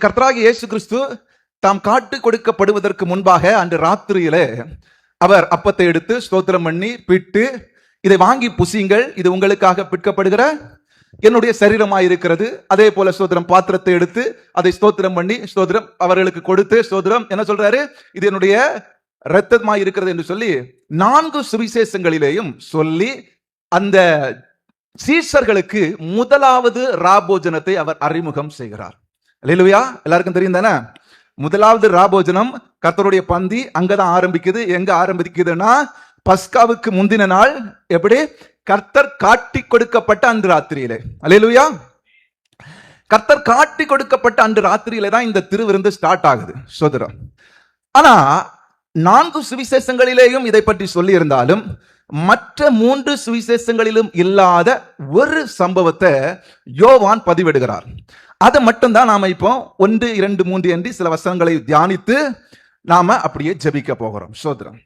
கர்த்தராகிய இயேசு கிறிஸ்து தாம் காட்டு கொடுக்கப்படுவதற்கு முன்பாக அன்று ராத்திரியிலே அவர் அப்பத்தை எடுத்து ஸ்தோத்திரம் பண்ணி பிட்டு, இதை வாங்கி புசியுங்கள், இது உங்களுக்காக பிற்கப்படுகிற என்னுடைய சரீரமாய் இருக்கிறது. அதே போல ஸ்தோத்திரம் பாத்திரத்தை எடுத்து அதை ஸ்தோத்திரம் பண்ணி ஸ்தோத்திரம் அவர்களுக்கு கொடுத்து ஸ்தோத்திரம் என்ன சொல்றாரு, இது என்னுடைய இரத்தமாய் இருக்கிறது என்று சொல்லி 4 சுவிசேஷங்களிலேயும் சொல்லி அந்த சீஷர்களுக்கு முதலாவது ராபோஜனத்தை அவர் அறிமுகம் செய்கிறார். அல்லேலூயா, எல்லாருக்கும் தெரியும் தானே? முதலாவது ராபோஜனம் கர்த்தருடைய பந்தி அங்கதான் ஆரம்பிக்குது. எங்க ஆரம்பிக்குதுன்னா பஸ்காவுக்கு முந்தின நாள், எப்படி கர்த்தர் காட்டி கொடுக்கப்பட்ட அன்று ராத்திரியிலே. அல்லேலூயா, கர்த்தர் காட்டி கொடுக்கப்பட்ட அன்று ராத்திரியிலே தான் இந்த திருவிருந்து ஸ்டார்ட் ஆகுது. சோதரம், ஆனா 4 சுவிசேஷங்களிலேயும் இதை பற்றி சொல்லி இருந்தாலும் மற்ற 3 சுவிசேஷங்களிலும் இல்லாத ஒரு சம்பவத்தை யோவான் பதிவிடுகிறார். அதை மட்டும்தான் நாம இப்போ 1, 2, 3 என்று சில வசனங்களை தியானித்து நாம அப்படியே ஜெபிக்க போகிறோம். சோதரம்,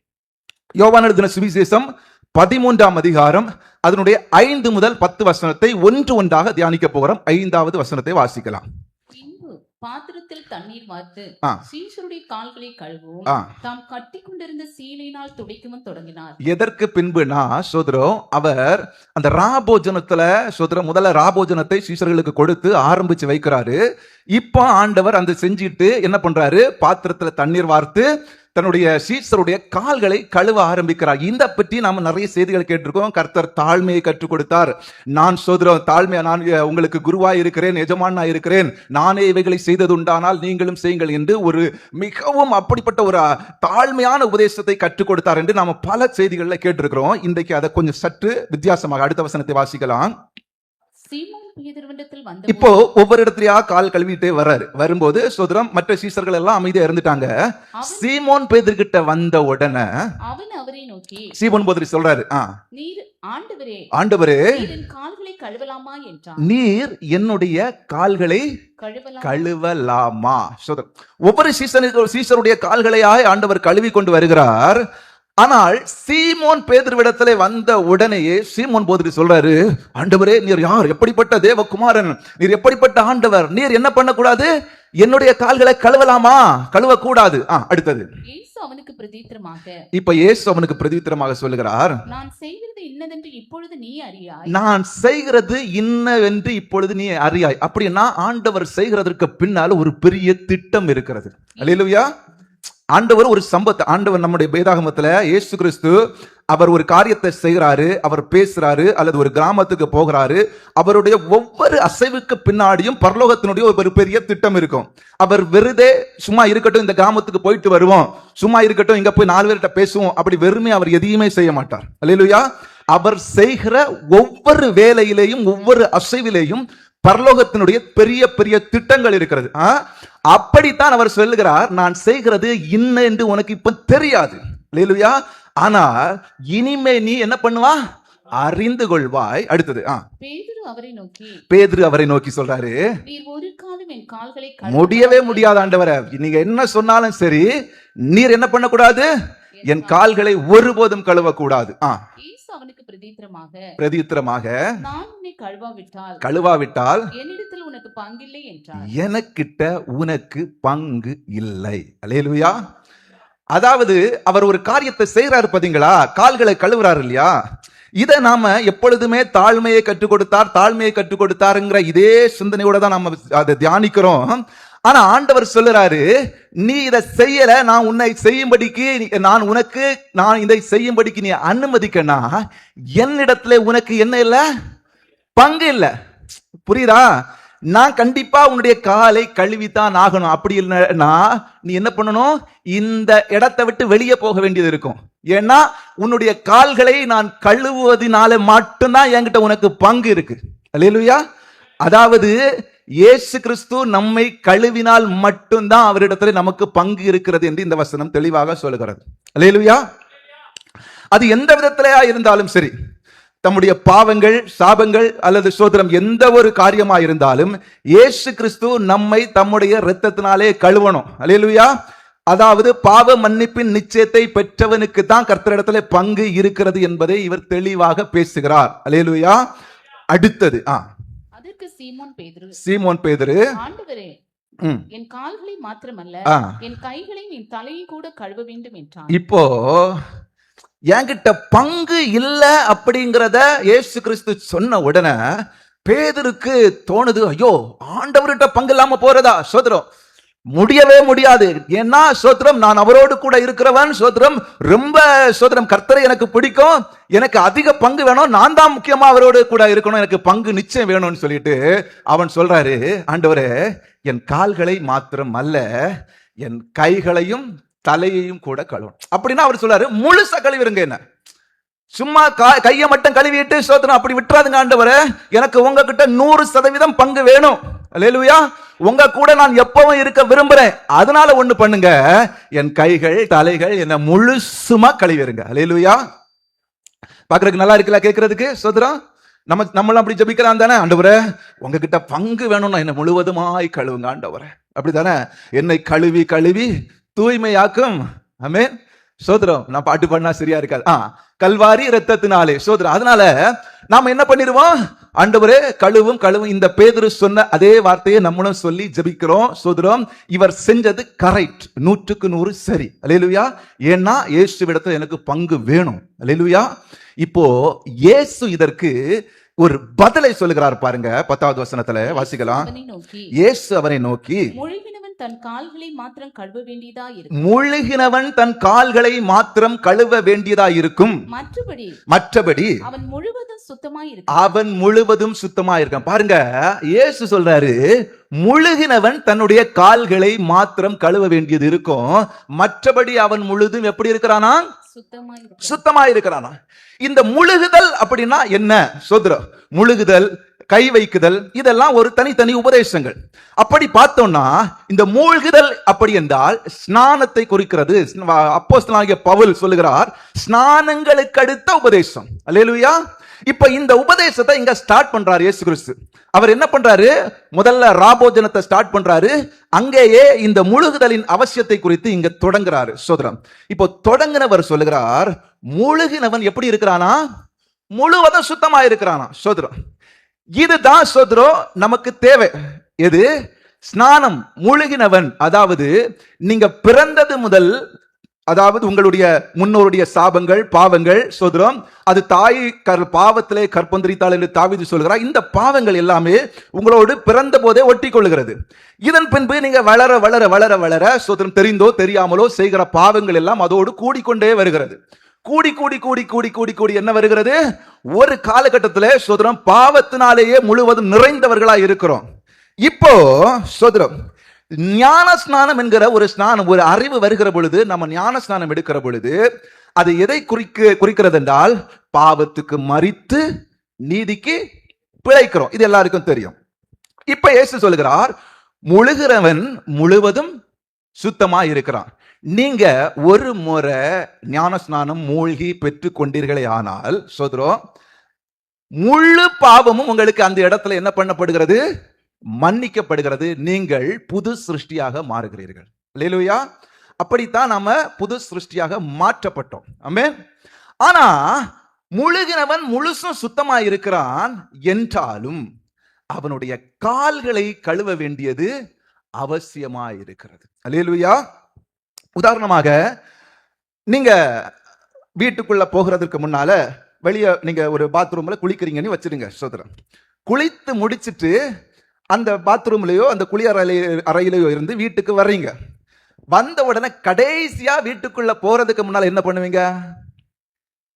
யோவான் எழுதின சுவிசேஷம் 13ஆம் அதிகாரம் அதனுடைய 5 முதல் 10 வசனத்தை ஒன்றாக தியானிக்க போகிறோம். 5வது வசனத்தை வாசிக்கலாம். பாத்திரத்தில் தண்ணீர் வார்த்து சீஷருடைய கால்களை கழுவும், தாம் கட்டி கொண்டிருந்த சீலையினால் துடைக்கவும் தொடங்கினார். எதற்கு பின்புனா சோதரம், அவர் அந்த ராபோஜனத்துல சோதரம் முதல்ல ராபோஜனத்தை சீஷர்களுக்கு கொடுத்து ஆரம்பிச்சு வைக்கிறாரு. இப்போ ஆண்டவர் அந்த செஞ்சிட்டு என்ன பண்றாரு, பாத்திரத்துல தண்ணீர் வார்த்து தன்னுடைய சீஷருடைய கால்களை கழுவ ஆரம்பிக்கிறார். இந்த பற்றி நாம நிறைய செய்திகள் கேட்டிருக்கோம். கர்த்தர் தாழ்மையை கற்றுக் கொடுத்தார். நான் சோதரம் தாழ்மையா, நான் உங்களுக்கு குருவாய் இருக்கிறேன், எஜமானா இருக்கிறேன், நானே இவைகளை செய்தது உண்டானால் நீங்களும் செய்யுங்கள் என்று ஒரு மிகவும் அப்படிப்பட்ட ஒரு தாழ்மையான உபதேசத்தை கற்றுக் கொடுத்தார் என்று நாம பல செய்திகள்ல கேட்டிருக்கிறோம். இன்றைக்கு அதை கொஞ்சம் சற்று வித்தியாசமாக அடுத்த வசனத்தை வாசிக்கலாம். இப்போ ஒவ்வொரு இடத்துலயா கால் கழுவிட்டே வர்றாரு. வரும்போது சோதரம் மற்ற சீசர்கள் எல்லாம் அமைதியா இருந்துட்டாங்க. சீமோன் பேதுரு கிட்ட வந்த உடனே அவன் அவரை நோக்கி, சீமோன் பேதுரு சொல்றாரு, ஆண்டவரே கால்களை கழுவலாமா என்றான். நீர் என்னுடைய கால்களை கழுவலாமா? ஒவ்வொரு சீசருடைய கால்களையாய் ஆண்டவர் கழுவி கொண்டு வருகிறார். ஆனால் சீமோன் பேதுருவிடத்திலே வந்த உடனேயே சீமோன் பேதுரு சொல்றாரு, ஆண்டவரே நீர் யார்? எப்படிப்பட்ட தேவகுமாரன் நீர், எப்படிப்பட்ட ஆண்டவர் நீர்? என்ன பண்ணக்கூடாது? என்னுடைய கால்களை கழுவலாமா? கழுவக்கூடாது. அடுத்தது அவனுக்கு பிரதித்திரமாக, இப்ப இயேசு அவனுக்கு பிரதித்திரமாக சொல்லுகிறார், நான் செய்கிறது இன்னதென்று இப்பொழுது நீ அறியாய். நான் செய்கிறது இன்னவென்று இப்பொழுது நீ அறியாய். அப்படின்னா ஆண்டவர் செய்கிறதற்கு பின்னால ஒரு பெரிய திட்டம் இருக்கிறது. அல்லேலூயா. ஆண்டவர் ஒரு சம்பவத்தை, ஆண்டவர் நம்முடைய வேதாகமத்துல இயேசு கிறிஸ்து அவர் ஒரு காரியத்தை செய்கிறாரு, அவர் பேசுறாரு அல்லது ஒரு கிராமத்துக்கு போகிறாரு. அவருடைய ஒவ்வொரு அசைவுக்கு பின்னாடியும் பரலோகத்தினுடைய ஒரு பெரிய திட்டம் இருக்கும். அவர் வெறுதே சும்மா இருக்கட்டும், இந்த கிராமத்துக்கு போயிட்டு வருவோம், சும்மா இருக்கட்டும், இங்க போய் 4 பேர்கிட்ட பேசுவோம், அப்படி வெறுமே அவர் எதையுமே செய்ய மாட்டார். அல்லேலூயா. அவர் செய்கிற ஒவ்வொரு வேலையிலேயும் ஒவ்வொரு அசைவிலேயும் பரலோகத்தினுடைய பெரிய பெரிய திட்டங்கள் இருக்கிறது. அப்படித்தான் அவர் சொல்லுகிறார், நான் செய்கிறது இன்ன என்று உனக்கு இப்ப தெரியாது. அல்லேலூயா. ஆனா இனிமே நீ என்ன பண்ணுவா? அறிந்து கொள்வாய். அடுத்தது பேதுரு அவரை நோக்கி சொல்றாரு, முடியவே முடியாது ஆண்டவரே, நீங்க என்ன சொன்னாலும் சரி, நீர் என்ன பண்ணக்கூடாது? என் கால்களை ஒருபோதும் கழுவக்கூடாது. அவனுக்கு பிரதித்திரமாக, நான் உன்னை கழுவாவிட்டால் என்னிடத்தில் உனக்கு பங்கில்லை என்றார். எனக்கிட்ட உனக்கு பங்கு இல்லை. அல்லேலூயா. அதாவது அவர் ஒரு காரியத்தை செய்யறாரு, பாத்தீங்களா? கால்களை கழுவுறாரு இல்லையா? இதை நாம எப்பொழுதுமே தாழ்மையை கற்றுக் கொடுத்தாருங்கிற இதே சிந்தனையோட தான் நாம அதை தியானிக்கிறோம். ஆனா ஆண்டவர் சொல்லுறாரு, நீ இதை செய்யல, நான் உன்னை செய்யும்படிக்கு, நான் இதை செய்யும்படிக்கு நீ அனுமதிக்கனா என்னிடத்துல உனக்கு என்ன இல்ல? பங்கு இல்ல. புரியுதா? நான் கண்டிப்பா உன்னுடைய காலை கழுவித்தான் ஆகணும். அப்படி இல்லைன்னா நீ என்ன பண்ணணும்? இந்த இடத்தை விட்டு வெளியே போக வேண்டியது இருக்கும். ஏன்னா உன்னுடைய கால்களை நான் கழுவுவதனால மட்டும்தான் என்கிட்ட உனக்கு பங்கு இருக்கு. அல்லேலூயா. அதாவது இயேசு கிறிஸ்து நம்மை கழுவினால் மட்டும்தான் அவரிடத்துல நமக்கு பங்கு இருக்கிறது என்று இந்த வசனம் தெளிவாக சொல்லுகிறது. அல்லேலூயா. அது எந்த விதத்திலேயா இருந்தாலும் சரி, தம்முடைய பாவங்கள், சாபங்கள் அல்லது சோதரம் எந்த ஒரு காரியமா இருந்தாலும் இயேசு கிறிஸ்து நம்மை தம்முடைய இரத்தத்தினாலே கழுவணும். அல்லேலூயா. அதாவது பாவ மன்னிப்பின் நிச்சயத்தை பெற்றவனுக்கு தான் கர்த்தரிடத்திலே பங்கு இருக்கிறது என்பதை இவர் தெளிவாக பேசுகிறார். அல்லேலூயா. அடுத்தது சீமோன் பேதுரு, சீமோன் பேதுரு, ஆண்டவரே என் கால்களை மாத்திரமல்ல என் கைகளையும் என் தலையை கூட கழுவ வேண்டும் என்றான். இப்போ என்கிட்ட பங்கு இல்ல அப்படிங்கிறத இயேசு கிறிஸ்து சொன்ன உடனே பேதுருக்கு தோணுது, ஐயோ ஆண்டவர்கிட்ட பங்கு இல்லாம போறதா? சோதரம் முடியவே முடியாது. ஏன்னா சோத்திரம், நான் அவரோடு கூட இருக்கிறவன். சோத்திரம், ரொம்ப சோத்திரம், கர்த்தரை எனக்கு பிடிக்கும், எனக்கு அதிக பங்கு வேணும், நான் தான் முக்கியமா அவரோடு கூட இருக்கணும், எனக்கு பங்கு நிச்சயம் வேணும்னு சொல்லிட்டு அவன் சொல்றாரு, ஆண்டவரே என் கால்களை மாத்திரம் அல்ல என் கைகளையும் தலையையும் கூட கழுவும். அப்படின்னா அவர் சொல்றாரு, முழுசா கழுவிருங்க, என்ன சும்மா கையை மட்டும் கழுவிட்டு சோத்திரம் அப்படி விட்டுறாதுங்க ஆண்டவரே, எனக்கு உங்ககிட்ட 100% பங்கு வேணும். அல்லேலூயா. உங்க கூட நான் எப்பவும் இருக்க விரும்புறேன். அதனால ஒண்ணு பண்ணுங்க, என் கைகள் தலைகள் என்ன முழுசுமா கழுவிருங்க. அல்லேலூயா. பாக்குறதுக்கு நல்லா இருக்குல்ல, கேட்கறதுக்கு சோத்திரம். நம்மளும் அப்படி ஜெபிக்கலாம் தானே, ஆண்டவரே உங்ககிட்ட பங்கு வேணும்னா என்ன முழுவதுமாய் கழுவுங்க ஆண்டவரே, அப்படித்தானே? என்னை கழுவி கழுவி தூய்மையாக்கும். ஆமென். சோதரம், நான் பாட்டு பண்ணா சரியா இருக்காது. கல்வாரி இரத்தத்தினாலே சோதரம். அதனால நாம என்ன பண்ணிடுவோம், ஆண்டவரே கழுவும் கழுவும். இந்த பேதுரு சொன்ன அதே வார்த்தையை நம்மளும் சொல்லி ஜெபிக்கிறோம். சோதரம், இவர் செஞ்சது கரெக்ட், 100க்கு 100 சரி. அல்லேலூயா. ஏன்னா இயேசுவிடத்தில் எனக்கு பங்கு வேணும். அல்லேலூயா. இப்போ இயேசு இதற்கு ஒரு பதிலை சொல்லுகிறார் பாருங்க. 10வது வசனத்துல வாசிக்கலாம். இயேசு அவரை நோக்கி, தன் கால்களை மாத்திரம் கழுவ வேண்டியதா இருக்கும். முழுகினவன் தன் கால்களை மாத்திரம் கழுவ வேண்டியதா இருக்கும், மற்றபடி அவன் முழுவதும் சுத்தமாய் இருக்கும். அவன் முழுவதும் சுத்தமாய் இருக்கான். பாருங்க, இயேசு சொல்றாரு, முழுகினவன் தன்னுடைய கால்களை மாத்திரம் கழுவ வேண்டியது இருக்கும், மற்றபடி அவன் முழுதும் எப்படி இருக்கிறானா? சுத்தமாய் இருக்கிறானா. இந்த முழுகுதல் அப்படின்னா என்ன? சோதரம், முழுகுதல், கை வைக்குதல், இதெல்லாம் ஒரு தனித்தனி உபதேசங்கள். அப்படி பார்த்தோம்னா இந்த மூழ்குதல் அப்படி என்றால் ஸ்நானத்தை குறிக்கிறது. அப்போஸ்தலனாகிய பவுல் சொல்லுகிறார், ஸ்நானங்களுக்கு அடுத்த உபதேசம். அல்லேலூயா. இப்ப இந்த உபதேசத்தை இங்க ஸ்டார்ட் பண்றாரு இயேசு கிறிஸ்து. அவர் என்ன பண்றாரு, முதல்ல ராபோஜனத்தை ஸ்டார்ட் பண்றாரு, அங்கேயே இந்த முழுகுதலின் அவசியத்தை குறித்து இங்க தொடங்குறாரு. சோதரம், இப்போ தொடங்கினவர் சொல்லுகிறார், முழுகினவன் எப்படி இருக்கிறானா? முழுவதும் சுத்தமா இருக்கிறானா. சோதரம், இதுதான் சோதரம் நமக்கு தேவை. எது? ஸ்நானம். முழுகினவன், அதாவது நீங்க பிறந்தது முதல், அதாவது உங்களுடைய முன்னோருடைய சாபங்கள் பாவங்கள் சோதரம், அது தாய் பாவத்திலே கற்பந்தரித்தாள் என்று தாவீது சொல்கிறார். இந்த பாவங்கள் எல்லாமே உங்களோடு பிறந்த போதே ஒட்டி கொள்ளுகிறது. இதன் பின்பு நீங்க வளர வளர வளர வளர சோதரம், தெரிந்தோ தெரியாமலோ செய்கிற பாவங்கள் எல்லாம் அதோடு கூடிக்கொண்டே வருகிறது. கூடி கூடி கூடி கூடி கூடி கூடி என்ன வருகிறது? ஒரு காலகட்டத்தில் சோதரம் பாவத்தினாலேயே முழுவதும் நிறைந்தவர்களா இருக்கிறோம். இப்போ சோதரம், ஞான ஸ்நானம் என்கிற ஒரு ஸ்நானம், ஒரு அறிவு வருகிற பொழுது, நம்ம ஞான ஸ்நானம் எடுக்கிற பொழுது அது எதை குறிக்கிறது என்றால், பாவத்துக்கு மரித்து நீதிக்கு பிழைக்கிறோம். இது எல்லாருக்கும் தெரியும். இப்ப இயேசு சொல்கிறார், முழுகிறவன் முழுவதும் சுத்தமா இருக்கிறான். நீங்க ஒரு முறை ஞான ஸ்நானம் மூழ்கி பெற்றுக் கொண்டீர்களே ஆனால் சோதரம், முழு பாவமும் உங்களுக்கு அந்த இடத்துல என்ன பண்ணப்படுகிறது? மன்னிக்கப்படுகிறது. நீங்கள் புது சிருஷ்டியாக மாறுகிறீர்கள். அல்லேலூயா. அப்படித்தான் நாம புது சிருஷ்டியாக மாற்றப்பட்டோம். ஆமென். ஆனா முழுகினவன் முழுசும் சுத்தமா இருக்கிறான் என்றாலும் அவனுடைய கால்களை கழுவ வேண்டியது அவசியமா இருக்கிறது. அல்லேலூயா. உதாரணமாக, நீங்க வீட்டுக்குள்ள போகிறதுக்கு முன்னால வெளியே நீங்க ஒரு பாத்ரூம்ல குளிக்கிறீங்கன்னு வச்சிருங்க சோதரம். குளித்து முடிச்சிட்டு அந்த பாத்ரூம்லயோ அந்த குளியல் அறையிலையோ இருந்து வீட்டுக்கு வர்றீங்க. வந்த உடனே கடைசியா வீட்டுக்குள்ள போறதுக்கு முன்னால என்ன பண்ணுவீங்க?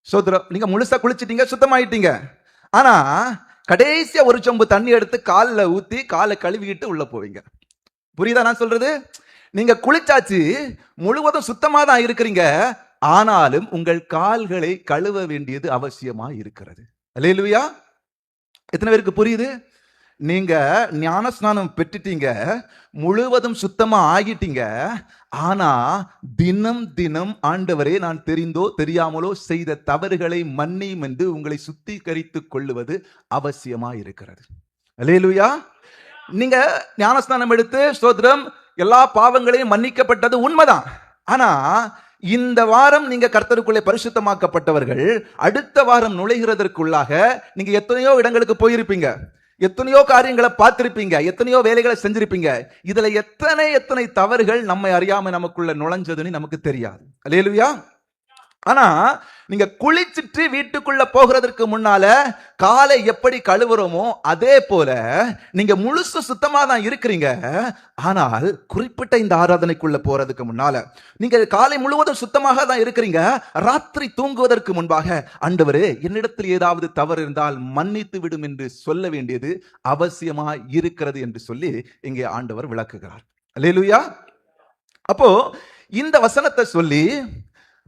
சோதரம், நீங்க முழுசா குளிச்சிட்டீங்க, சுத்தமாயிட்டீங்க. ஆனா கடைசியா ஒரு சொம்பு தண்ணி எடுத்து காலில் ஊத்தி காலை கழுவிக்கிட்டு உள்ள போவீங்க. புரியுதா நான் சொல்றது? நீங்க குளிச்சாச்சு, முழுவதும் சுத்தமா தான் இருக்கிறீங்க, ஆனாலும் உங்கள் கால்களை கழுவ வேண்டியது அவசியமா இருக்கிறது. அல்லேலூயா. எத்தனை பேருக்கு புரியுது? நீங்க ஞான ஸ்நானம் பெற்றுட்டீங்க, முழுவதும் சுத்தமா ஆகிட்டீங்க, ஆனா தினம் தினம் ஆண்டவரே நான் தெரிந்தோ தெரியாமலோ செய்த தவறுகளை மன்னியும் என்று உங்களை சுத்திகரித்துக் கொள்ளுவது அவசியமா இருக்கிறது. அல்லேலூயா. நீங்க ஞானஸ்நானம் எடுத்து ஸ்தோத்திரம், எல்லா பாவங்களையும் மன்னிக்கப்பட்டது உண்மைதான். ஆனா இந்த வாரம் நீங்க கர்த்தருக்குள்ளே பரிசுத்தமாக்கப்பட்டவர்கள், அடுத்த வாரம் நுழைகிறதற்குள்ளாக நீங்க எத்தனையோ இடங்களுக்கு போயிருப்பீங்க. எத்தனையோ காரியங்களை பார்த்திருப்பீங்க, எத்தனையோ வேலைகளை செஞ்சிருப்பீங்க. இதுல எத்தனை தவறுகள் நம்மை அறியாம நமக்குள்ள நுழைஞ்சதுன்னு நமக்கு தெரியாது. அல்லேலூயா. ஆனா நீங்க குளிச்சுட்டு வீட்டுக்குள்ள போகிறதுக்கு முன்னால காலை எப்படி கழுவுறோமோ அதே போல நீங்க முழுசு சுத்தமா தான் இருக்கிறீங்க. ஆனால் குறிப்பிட்ட இந்த ஆராதனைக்குள்ள போறதுக்கு முன்னால நீங்க காலை முழுவதும் சுத்தமாக தான் இருக்கிறீங்க. ராத்திரி தூங்குவதற்கு முன்பாக, ஆண்டவரே என்னிடத்தில் ஏதாவது தவறு இருந்தால் மன்னித்து விடும் என்று சொல்ல வேண்டியது அவசியமா இருக்கிறது என்று சொல்லி இங்கே ஆண்டவர் விளக்குகிறார். அல்லேலூயா. அப்போ இந்த வசனத்தை சொல்லி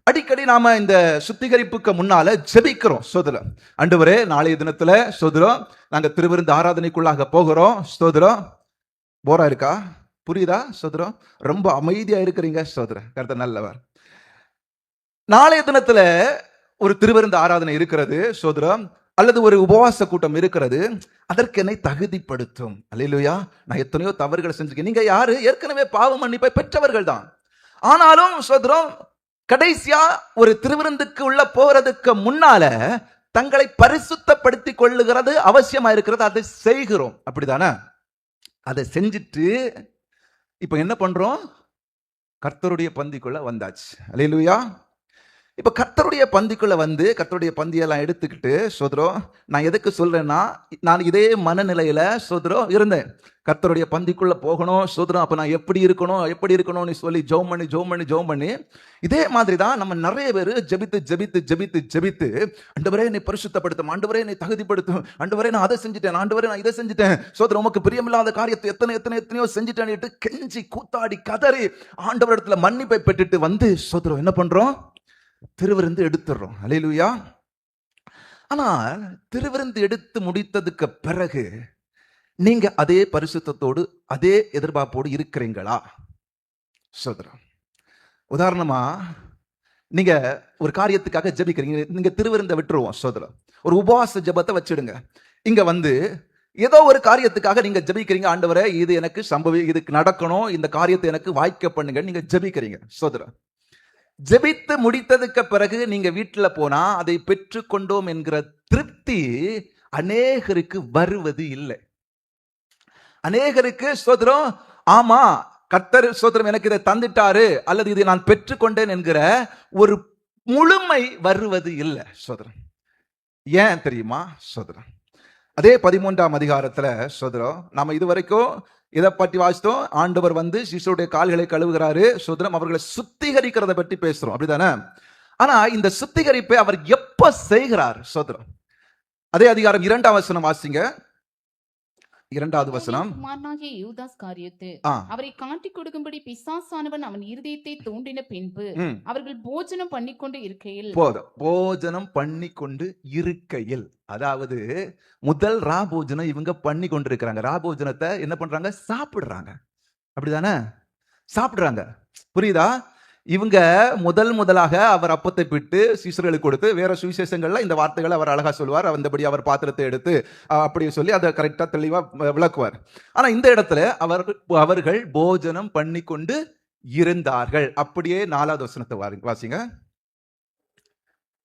அடிக்கடி நாம இந்த சுத்திகரிப்புக்கு முன்னால ஜெபிக்கிறோம். ஸ்தோத்திரம். ஆண்டவரே நாளைய தினத்துல ஸ்தோத்திரம் நாங்க திருவிருந்து ஆராதனைக்குள்ளாக போகிறோம். ஸ்தோத்திரம். போரா இருக்கா? புரியுதா? ஸ்தோத்திரம். ரொம்ப அமைதியா இருக்கிறீங்க. ஸ்தோத்திரம். கர்த்தர் நல்லவர். நாளைய தினத்துல ஒரு திருவிருந்து ஆராதனை இருக்கிறது. ஸ்தோத்திரம். அல்லது ஒரு உபவாச கூட்டம் இருக்கிறது. அதற்கு என்னை தகுதிப்படுத்தும். அல்லேலூயா. நான் எத்தனையோ தவறுகளை செஞ்சிருக்கேன். நீங்க யாரு? ஏற்கனவே பாவ மன்னிப்பை பெற்றவர்கள் தான். ஆனாலும் ஸ்தோத்திரம் கடைசியா ஒரு திருவிருந்துக்கு உள்ள போறதுக்கு முன்னால தங்களை பரிசுத்தப்படுத்திக் கொள்ளுகிறது அவசியமா இருக்கிறது. அதை செய்கிறோம். அப்படிதானே? அதை செஞ்சுட்டு இப்ப என்ன பண்றோம்? கர்த்தருடைய பந்திக்குள்ள வந்தாச்சு. அல்லேலூயா. இப்ப கர்த்தருடைய பந்திக்குள்ள வந்து கர்த்தருடைய பந்தியெல்லாம் எடுத்துக்கிட்டு சோதரம், நான் எதுக்கு சொல்றேன்னா, நான் இதே மனநிலையில சோதரம் இருந்தேன். கர்த்தருடைய பந்திக்குள்ள போகணும் சோதரம், அப்ப நான் எப்படி இருக்கணும்னு சொல்லி ஜெபம் பண்ணி இதே மாதிரி தான் நம்ம நிறைய பேர் ஜெபித்து ஆண்டவரே என்னை பரிசுத்தப்படுத்தும், ஆண்டவரே என்னை தகுதிப்படுத்தும், ஆண்டவரே நான் அதை செஞ்சுட்டேன், ஆண்டவரே நான் இதை செஞ்சுட்டேன், சோதரம் உமக்கு பிரியமில்லாத காரியத்தை எத்தனையோ செஞ்சுட்டேன்னு கெஞ்சி கூத்தாடி கதறி ஆண்டவரிடத்துல மன்னிப்பை பெற்றுட்டு வந்து சோதரம் என்ன பண்றோம்? திருவிருந்து எடுத்துடுறோம். அல்லேலூயா. ஆனால் திருவிருந்து எடுத்து முடித்ததுக்கு பிறகு நீங்க அதே பரிசுத்தத்தோடு அதே எதிர்பார்ப்போடு இருக்கிறீங்களா? சோதரம். உதாரணமா நீங்க ஒரு காரியத்துக்காக ஜெபிக்கிறீங்க. நீங்க திருவிருந்தை விட்டுருவோம் சோதரம். ஒரு உபவாச ஜெபத்தை வச்சிடுங்க. இங்க வந்து ஏதோ ஒரு காரியத்துக்காக நீங்க ஜெபிக்கிறீங்க. ஆண்டவரே இது எனக்கு இதுக்கு நடக்கணும், இந்த காரியத்தை எனக்கு வாய்க்க பண்ணுங்க நீங்க ஜெபிக்கிறீங்க சோதரம். ஜெபித்து முடித்ததுக்கு பிறகு நீங்க வீட்டுல போனா அதை பெற்றுக்கொண்டோம் என்கிற திருப்தி அநேகருக்கு வருவது இல்லை. அநேகருக்கு ஸ்தோத்திரம், ஆமா கர்த்தர் ஸ்தோத்திரம் எனக்கு இதை தந்துட்டாரு அல்லது இதை நான் பெற்றுக்கொண்டேன் என்கிற ஒரு முழுமை வருவது இல்லை ஸ்தோத்திரம். ஏன் தெரியுமா ஸ்தோத்திரம்? அதே 13ஆம் அதிகாரத்துல ஸ்தோத்திரம் நாம இதுவரைக்கும் இதை பற்றி வாசித்தோம். ஆண்டவர் வந்து சீசருடைய கால்களை கழுவுகிறாரு சோதரம், அவர்களை சுத்திகரிக்கிறத பற்றி பேசுறோம். அப்படிதானே? ஆனா இந்த சுத்திகரிப்பை அவர் எப்ப செய்கிறார் சோதரம்? அதே அதிகாரம் 2ஆம் வசனம் வாசிங்க. 2வது வசனம். குமாரனாகிய யூதாஸ் காரியத்து அவரை காட்டிக் கொடுக்கும்படி பிசாசானவன் அவன் இருதயத்தை தூண்டின பின்பு அவர்கள் போஜனம் பண்ணிக்கொண்டு இருக்கையில், போஜனம் பண்ணிக்கொண்டு இருக்கையில், அதாவது முதல் ராபோஜனம் இவங்க பண்ணி கொண்டு இருக்கிறாங்க. ராபோஜனத்தை என்ன பண்றாங்க? சாப்பிடுறாங்க. அப்படிதானே? சாப்பிடுறாங்க. புரியுதா? இவங்க முதலாக அவர் அப்பத்தை பிட்டு சீசர்களுக்கு கொடுத்து, வேற சுவிசேஷங்கள்ல இந்த வார்த்தைகளை அவர் அழகா சொல்லுவார். அந்தபடி அவர் பாத்திரத்தை எடுத்து அப்படி சொல்லி அதை கரெக்டா தெளிவா விளக்குவார். ஆனா இந்த இடத்துல அவர்கள் போஜனம் பண்ணி கொண்டு இருந்தார்கள். அப்படியே 4வது வசனத்தை வாசிங்க.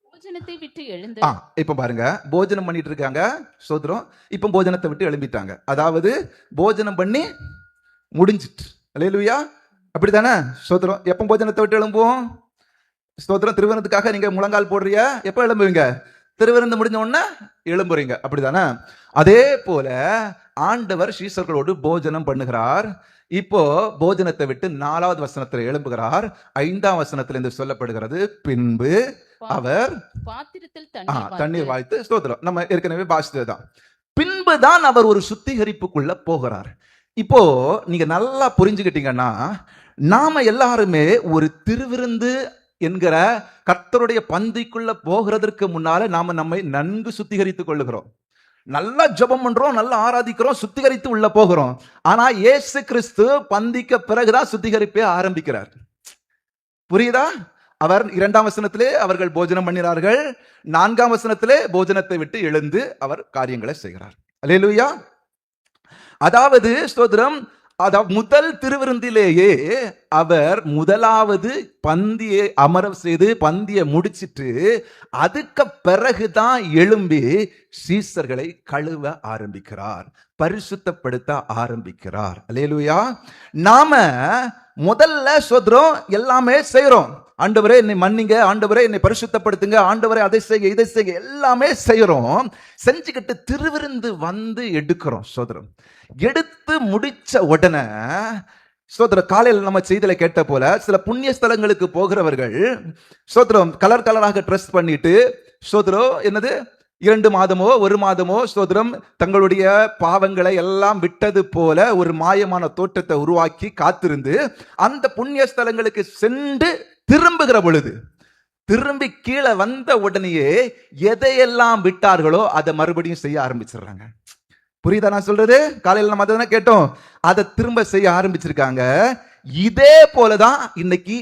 போஜனத்தை விட்டு எழுந்து, இப்ப பாருங்க, போஜனம் பண்ணிட்டு இருக்காங்க சோதரம். இப்ப போஜனத்தை விட்டு எழும்பிட்டாங்க. அதாவது போஜனம் பண்ணி முடிஞ்சிட்டு. அல்லேலூயா. அப்படித்தானே ஸ்தோத்திரம்? எப்ப போஜனத்தை விட்டு எழும்புவோம்? ஸ்தோத்திரம். திருவிருந்துக்காக நீங்க முழங்கால் போடுறீங்க, எப்ப எழும்புவீங்க? திருவிருந்து முடிஞ்ச உடனே எழும்புறீங்க. அப்படித்தானே? அதே போல ஆண்டவர் சீசர்களோடு போஜனம் பண்ணுகிறார். இப்போ போஜனத்தை விட்டு 4வது வசனத்தில் எழும்புகிறார். 5ஆம் வசனத்தில் இருந்து சொல்லப்படுகிறது, பின்பு அவர் பாத்திரத்தில் தண்ணீர் வாய்த்து ஸ்தோத்திரம். நம்ம ஏற்கனவே பாசித்ததுதான். பின்புதான் அவர் ஒரு சுத்திகரிப்புக்குள்ள போகிறார். இப்போ நீங்க நல்லா புரிஞ்சுக்கிட்டீங்கன்னா, நாம எல்லாருமே ஒரு திருவிருந்து என்கிற கர்த்தருடைய பந்திக்குள்ள போகிறதற்கு முன்னால நாம நம்மை நன்கு சுத்திகரித்துக் கொள்ளுகிறோம். நல்லா ஜெபம் பண்றோம், நல்லா ஆராதிக்கிறோம், சுத்திகரித்து உள்ள போகிறோம். ஆனா இயேசு கிறிஸ்து பந்திக்கு பிறகுதான் சுத்திகரிப்பை ஆரம்பிக்கிறார். புரியுதா? அவர் 2ஆம் வசனத்திலே அவர்கள் போஜனம் பண்ணினார்கள். 4ஆம் வசனத்திலே போஜனத்தை விட்டு எழுந்து அவர் காரியங்களை செய்கிறார். அல்லேலூயா. அதாவது ஸ்தோத்திரம், அதாவது முதல் திருவிருந்திலேயே அவர் முதலாவது பந்தியை அமர செய்து பந்தியை முடிச்சிட்டு அதுக்கு பிறகுதான் எழும்பி சீசர்களை கழுவ ஆரம்பிக்கிறார், பரிசுத்தப்படுத்த ஆரம்பிக்கிறார். அல்லேலூயா. நாம முதல்ல சொல்றோம், எல்லாமே செய்யறோம். ஆண்டவரே என்னை மன்னிங்க, ஆண்டவரே என்னை பரிசுத்தப்படுத்துங்க, ஆண்டவரே அதை செய்ய இதை செய்ய, எல்லாமே செய்யறோம். செஞ்சுக்கிட்டு திருவிருந்து வந்து எடுக்கிறோம். சோதரம் எடுத்து முடிச்ச உடனே சோதரம் காலையில் நம்ம செய்தியில கேட்ட போல சில புண்ணிய ஸ்தலங்களுக்கு போகிறவர்கள் சோதரம் கலர் கலராக ட்ரெஸ் பண்ணிட்டு சோதரம் என்னது 2 மாதமோ 1 மாதமோ சோதரம் தங்களுடைய பாவங்களை எல்லாம் விட்டது போல ஒரு மாயமான தோற்றத்தை உருவாக்கி காத்திருந்து அந்த புண்ணிய ஸ்தலங்களுக்கு சென்று திரும்புகிற பொழுது, திரும்பி கீழே வந்த உடனேயே எதையெல்லாம் விட்டார்களோ அதை மறுபடியும் செய்ய ஆரம்பிச்சிடுறாங்க. புரியுதா நான் சொல்றது? காலையில் நம்ம அதை கேட்டோம், அதை திரும்ப செய்ய ஆரம்பிச்சிருக்காங்க. இதே போலதான் இன்னைக்கு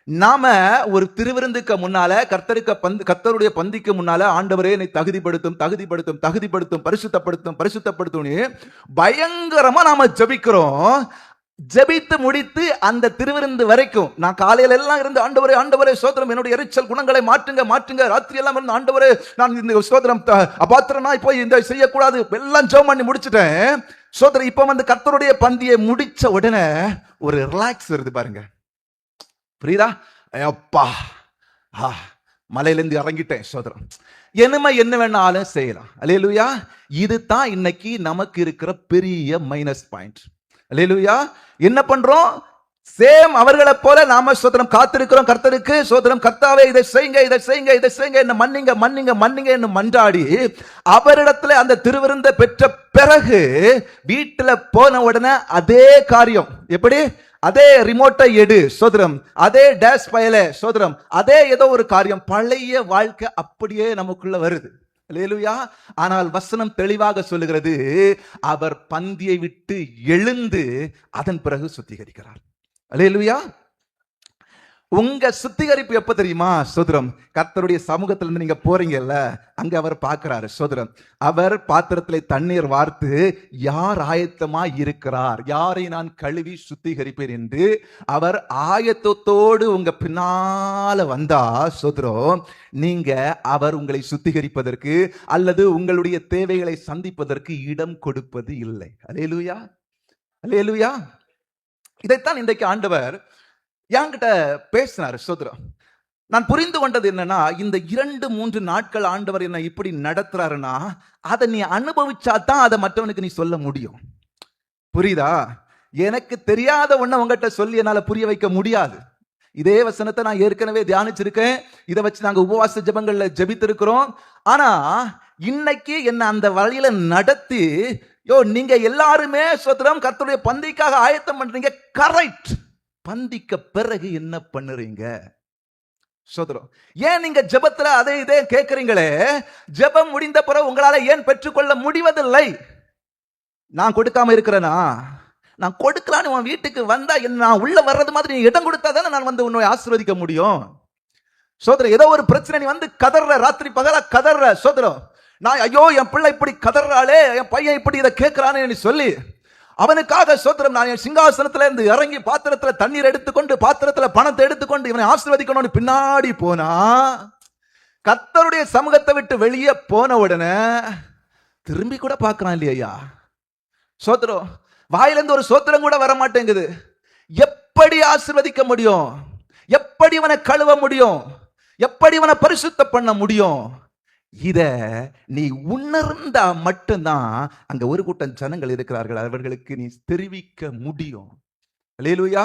நாம ஒரு திருவிருந்துக்கு முன்னால கர்த்தருடைய பந்திக்கு முன்னால ஆண்டவரே என்னை தகுதிப்படுத்தும் பரிசுத்தப்படுத்தும் பயங்கரமா நாம ஜெபிக்கிறோம். ஜெபித்து முடித்து அந்த திருவிருந்து வரைக்கும் நான் காலையில எல்லாம் இருந்து ஆண்டவரே சோதரம் என்னுடைய எரிச்சல் குணங்களை மாற்றுங்க ராத்திரி எல்லாம் இருந்து ஆண்டவரே நான் இந்த சோதரம் அபாத்திரனா போய் இந்த செய்யக்கூடாது எல்லாம் ஜெபம் பண்ணி முடிச்சுட்டேன். சோதரம் இப்ப வந்து கர்த்தருடைய பந்தியை முடிச்ச உடனே ஒரு ரிலாக்ஸ் வருது பாருங்க. புரியுதா? அப்பா மலையிலிருந்து இறங்கிட்டேன் சோதரம், என்னமே என்ன வேணாலும் செய்யலாம். அல்லேலூயா. இதுதான் இன்னைக்கு நமக்கு இருக்கிற பெரிய மைனஸ் பாயிண்ட். அல்லேலூயா. என்ன பண்றோம்? சேம் அவர்களை போல நாம சோதரம் காத்திருக்கிறோம் கர்த்தருக்கு. சோதரம் கர்த்தாவே இதை செய்யுங்க என்ன மன்னிங்க என்று மன்றாடி அவரிடத்துல அந்த திருவிருந்தை பெற்ற பிறகு வீட்டுல போன உடனே அதே காரியம். எப்படி? அதே ரிமோட்டை எடு சோதரம், அதே டேஷ் பயல சோதரம், அதே ஏதோ ஒரு காரியம், பழைய வாழ்க்கை அப்படியே நமக்குள்ள வருது. அல்லேலூயா. ஆனால் வசனம் தெளிவாக சொல்லுகிறது, அவர் பந்தியை விட்டு எழுந்து அதன் பிறகு சுத்திகரிக்கிறார். அல்லேலூயா. உங்க சுத்திகரிப்பு எப்ப தெரியுமா? சோதரம் கர்த்தருடைய சமூகத்துல இருந்து நீங்க போறீங்கல்ல, அங்க அவர் பார்க்கிறாரு. சோதரம் அவர் பாத்திரத்திலே தண்ணீர் வார்த்து யார் ஆயத்தமா இருக்கிறார், யாரை நான் கழுவி சுத்திகரிப்பேன் என்று அவர் ஆயத்தத்தோடு உங்க பின்னால வந்தா சோதரம் நீங்க அவர் உங்களை சுத்திகரிப்பதற்கு அல்லது உங்களுடைய தேவைகளை சந்திப்பதற்கு இடம் கொடுப்பது இல்லை. அல்லேலூயா. அல்லேலூயா. இதைத்தான் இன்றைக்கு ஆண்டவர் என்கிட்ட பேசினார். சோதரம் நான் புரிந்து கொண்டது என்னன்னா, இந்த 2-3 நாட்கள் ஆண்டவர் என்ன இப்படி நடத்துறாருன்னா அதை நீ அனுபவிச்சாதான் அதை மற்றவனுக்கு நீ சொல்ல முடியும். புரியுதா? எனக்கு தெரியாத ஒண்ண உங்ககிட்ட சொல்லி என்னால புரிய வைக்க முடியாது. இதே வசனத்தை நான் ஏற்கனவே தியானிச்சிருக்கேன். இதை வச்சு நாங்க உபவாச ஜெபங்கள்ல ஜெபித்திருக்கிறோம். ஆனா இன்னைக்கு என்ன அந்த வழியில நடத்தி நீங்க எல்லாருமே சோதரம் கர்த்தருடைய பந்திக்காக ஆயத்தம் பண்றீங்க. கரெக்ட். பந்திக்க பிறகு என்ன பண்ணுறீங்க? சோதரம் ஏன் நீங்க ஜெபத்துல அதே இதே கேட்கறீங்களே, ஜெபம் முடிந்த பிறகு உங்களால ஏன் பெற்றுக்கொள்ள முடிவதில்லை? நான் கொடுக்காம இருக்கிறேனா? நான் கொடுக்கலான்னு உன் வீட்டுக்கு வந்தா நான் உள்ள வர்றது மாதிரி நீ இடம் கொடுத்தா தானே நான் வந்து உன்னை ஆசீர்வதிக்க முடியும். சோதரம் ஏதோ ஒரு பிரச்சனை நீ வந்து கதற, ராத்திரி பகலா கதற. சோதரம் நான் ஐயோ என் பிள்ளை இப்படி கதறாளே, என் பையன் இப்படி இதை கேட்கிறானே சொல்லி அவனுக்காக சோத்திரம் நான் என் சிங்காசனத்துல இருந்து இறங்கி பாத்திரத்துல தண்ணீர் எடுத்துக்கொண்டு பாத்திரத்துல பணத்தை எடுத்துக்கொண்டு இவனை ஆசீர்வதிக்கணும்னு பின்னாடி போனா, கர்த்தருடைய சமூகத்தை விட்டு வெளியே போன உடனே திரும்பி கூட பார்க்கறான் இல்லையா? சோத்திரம் வாயிலிருந்து ஒரு சோத்திரம் கூட வர மாட்டேங்குது. எப்படி ஆசீர்வதிக்க முடியும்? எப்படி இவனை கழுவ முடியும்? எப்படி இவனை பரிசுத்த பண்ண முடியும்? இத நீ உணர்ந்தா மட்டும்தான் அங்க ஒரு கூட்டம் ஜனங்கள் இருக்கிறார்கள், அவர்களுக்கு நீ தெரிவிக்க முடியும். அல்லேலூயா.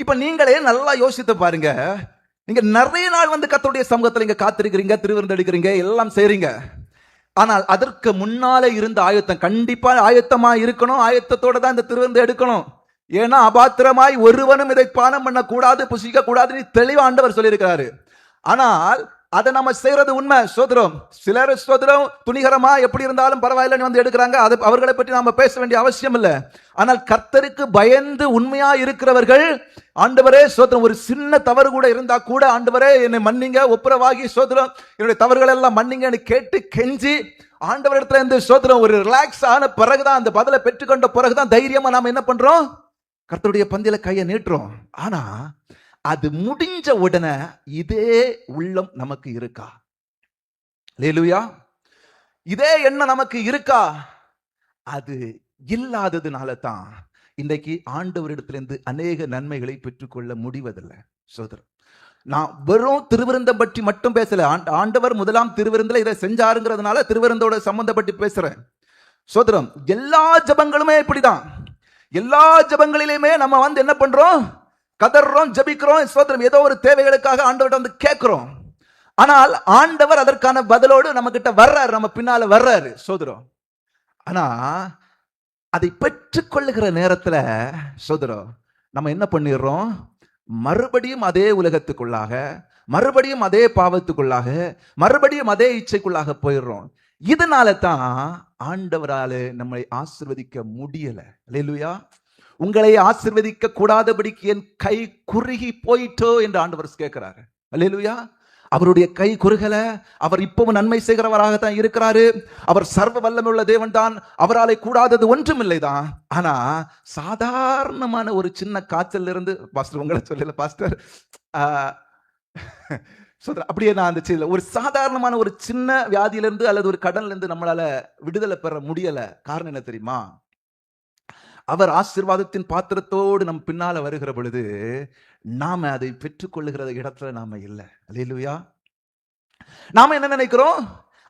இப்ப நீங்களே நல்லா யோசித்து பாருங்க. நீங்க நிறைய நாள் வந்து கர்த்தருடைய சமூகத்துல இங்க காத்திருக்கிறீங்க, திருவிருந்து எடுக்கிறீங்க, எல்லாம் செய்றீங்க. ஆனால் அதற்கு முன்னாலே இருந்த ஆயத்தம் கண்டிப்பா ஆயத்தமா இருக்கணும். ஆயத்தத்தோட தான் இந்த திருவிருந்து எடுக்கணும். ஏன்னா அபாத்திரமாய் ஒருவனும் இதை பானம் பண்ண கூடாது, புசிக்க கூடாது தெளிவா ஆண்டவர் சொல்லியிருக்கிறாரு. ஆனால் அதை நம்ம செய்யறது உண்மை, ஸ்தோத்திரம். சிலர் ஸ்தோத்திரம் துணிகரமா எப்படி இருந்தாலும் பரவாயில்லைன்னு வந்து எடுக்கிறாங்க. அது அவர்களை பற்றி நாம பேச வேண்டிய அவசியம் இல்லை. ஆனால் கர்த்தருக்கு பயந்து உண்மையா இருக்கிறவர்கள், ஆண்டவரே ஸ்தோத்திரம், ஒரு சின்ன தவறு கூட இருந்தா கூட ஆண்டவரே என்னை மன்னிங்க, ஒப்புரவாகி ஸ்தோத்திரம் என்னுடைய தவறுகள் எல்லாம் மன்னிங்கன்னு கேட்டு கெஞ்சி ஆண்டவரிடத்துல இருந்து ஸ்தோத்திரம் ஒரு ரிலாக்ஸ் ஆன பிறகுதான், அந்த பதிலை பெற்றுக்கொண்ட பிறகுதான் தைரியமா நாம என்ன பண்றோம், கர்த்தருடைய பந்தியில கையை நீட்டுறோம். ஆனா அது முடிஞ்ச உடனே இதே உள்ளம் நமக்கு இருக்கா? அல்லேலூயா. இதே எண்ணம் நமக்கு இருக்கா? அது இல்லாததுனால தான் இன்றைக்கு ஆண்டவரிடத்திலிருந்து அநேக நன்மைகளை பெற்றுக்கொள்ள முடிவதில்லை. சோதரன், நான் வெறும் திருவிருந்தம் பற்றி மட்டும் பேசல. ஆண்டவர் முதலாம் திருவிருந்தில் இதை செஞ்சாருங்கிறதுனால திருவிருந்தோட சம்பந்தப்பட்டு பேசுறேன். சோதரம், எல்லா ஜபங்களுமே இப்படிதான். எல்லா ஜபங்களிலுமே நம்ம வந்து என்ன பண்றோம், கதறோம், ஜபிக்கிறோம், சோதரம், ஏதோ ஒரு தேவைகளுக்காக ஆண்டவர்கிட்ட வந்து கேட்கிறோம். ஆனால் ஆண்டவர் அதற்கான பதிலோடு நம்ம கிட்ட வர்றாரு, நம்ம பின்னால வர்றாரு. சோதரம், ஆனா அதை பெற்றுக்கொள்ளுகிற நேரத்துல சோதரம் நம்ம என்ன பண்ணிடுறோம், மறுபடியும் அதே உலகத்துக்குள்ளாக, மறுபடியும் அதே பாவத்துக்குள்ளாக, மறுபடியும் அதே இச்சைக்குள்ளாக போயிடுறோம். இதனால தான் ஆண்டவரால நம்மை ஆசீர்வதிக்க முடியல. அல்லேலூயா. உங்களை ஆசீர்வதிக்க கூடாதபடிக்கு என் கை குறுகி போயிட்டோ என்று ஆண்டவர் கேட்கிறாரு. அல்லேலூயா. அவருடைய கை குறுகல. அவர் இப்பவும் நன்மை செய்கிறவராகத்தான் இருக்கிறாரு. அவர் சர்வ வல்லமையுள்ள தேவன் தான். அவராலே கூடாதது ஒன்றும் இல்லைதான். ஆனா சாதாரணமான ஒரு சின்ன காய்ச்சல் இருந்து, பாஸ்டர் உங்களை சொல்லல பாஸ்டர், அப்படியே நான் அந்த செய்யல, ஒரு சாதாரணமான ஒரு சின்ன வியாதியிலிருந்து அல்லது ஒரு கடன்ல இருந்து நம்மளால விடுதலை பெற முடியல. காரணம் என்ன தெரியுமா? அவர் ஆசீர்வாதத்தின் பாத்திரத்தோடு நம் பின்னால வருகிற பொழுது நாம அதை பெற்றுக்கொள்ளுகிற இடத்துல நாம இல்லை. அல்லேலூயா. நாம என்ன நினைக்கிறோம்,